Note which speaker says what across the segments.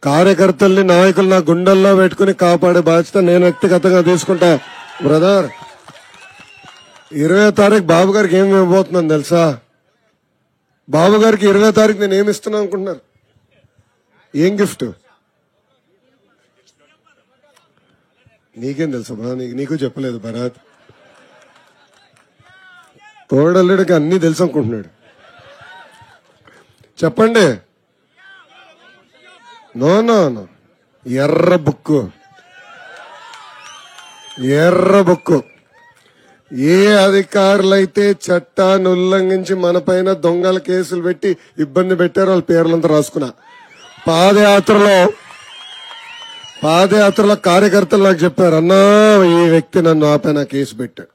Speaker 1: కార్యకర్తల్ని నాయకులు నా గుండెల్లో పెట్టుకుని కాపాడే బాధ్యత నేను వ్యక్తిగతంగా తీసుకుంటా. బ్రదర్ 20వ తారీఖు బాబు గారికి ఏమి ఇవ్వబోతున్నాను తెలుసా? బాబు గారికి 20వ తారీఖు నేను ఏమి ఇస్తున్నాను అనుకుంటున్నారు? ఏం గిఫ్ట్ నీకేం తెలుసా? నీకు చెప్పలేదు భరత్. కోడల్లుడికి అన్ని తెలుసు అనుకుంటున్నాడు. చెప్పండి. నో నో నో ఎర్ర బుక్కు ఏ అధికారులైతే చట్టాన్ని ఉల్లంఘించి మన పైన దొంగల కేసులు పెట్టి ఇబ్బంది పెట్టారో వాళ్ళ పేర్లంతా రాసుకున్నా. పాదయాత్రలో కార్యకర్తలు నాకు చెప్పారు, అన్నా ఈ వ్యక్తి నన్ను ఆపైన కేసు పెట్టాడు,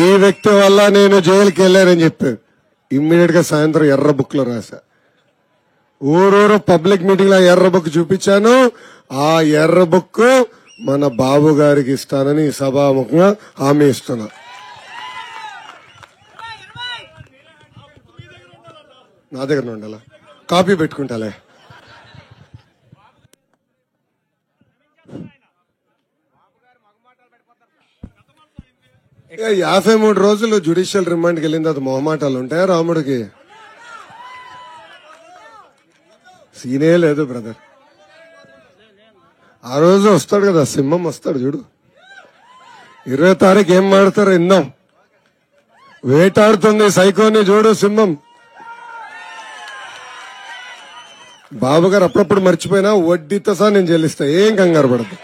Speaker 1: ఈ వ్యక్తి వల్ల నేను జైలుకి వెళ్ళానని చెప్పారు. ఇమ్మీడియట్ గా సాయంత్రం ఎర్ర బుక్ లో రాశా. ఊరూరు పబ్లిక్ మీటింగ్ లో ఎర్ర బుక్ చూపించాను. ఆ ఎర్ర బుక్ మన బాబు గారికి ఇస్తానని సభాముఖంగా హామీ ఇస్తున్నా. నా దగ్గర ఉండాలా? కాపీ పెట్టుకుంటాలే. ఇక 53 రోజులు జ్యుడిషియల్ రిమాండ్కి వెళ్ళింది. అది మొహమాటాలు ఉంటాయా రాముడికి? సీనే లేదు బ్రదర్. ఆ రోజు వస్తాడు కదా సింహం, వస్తాడు చూడు. 20వ తారీఖు ఏం మాడతారో ఇందాం. వేటాడుతుంది సైకోని చూడు సింహం. బాబు గారు అప్పుడప్పుడు మర్చిపోయినా వడ్డీతో సహా నేను చెల్లిస్తా, ఏం కంగారు పడదు.